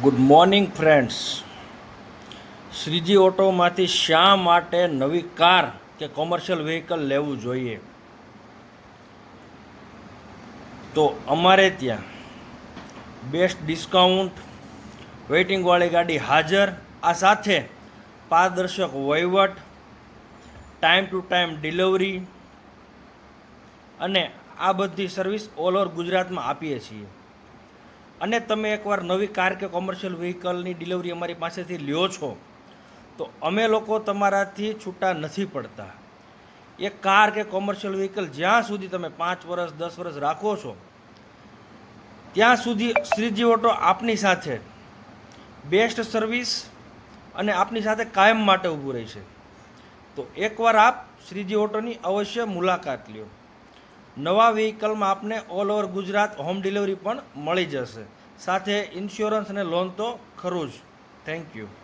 Good morning friends. Shriji ઓટોમાંથી શા માટે નવી કાર કે કોમર્શિયલ વ્હીકલ લેવું જોઈએ? તો અમારે ત્યાં બેસ્ટ ડિસ્કાઉન્ટ, વેઇટિંગવાળી ગાડી હાજર, આ સાથે પારદર્શક વહીવટ, ટાઈમ ટુ ટાઈમ ડિલિવરી અને આ બધી સર્વિસ ઓલ ઓવર ગુજરાતમાં આપીએ છીએ. અને તમે એકવાર નવી કાર કે કોમર્શિયલ વ્હીકલની ડિલિવરી અમારી પાસેથી લ્યો છો તો અમે લોકો તમારાથી છૂટા નથી પડતા. એ કાર કે કોમર્શિયલ વ્હીકલ જ્યાં સુધી તમે 5 વર્ષ 10 વર્ષ રાખો છો ત્યાં સુધી શ્રીજી ઓટો આપની સાથે બેસ્ટ સર્વિસ અને આપની સાથે કાયમ માટે ઊભું રહેશે. તો એકવાર આપ શ્રીજી ઓટોની અવશ્ય મુલાકાત લ્યો. નવા વ્હીકલમાં આપને all over Gujarat home delivery પણ મળી જશે, સાથે ઇન્સ્યોરન્સ અને લોન તો ખરું જ. Thank you.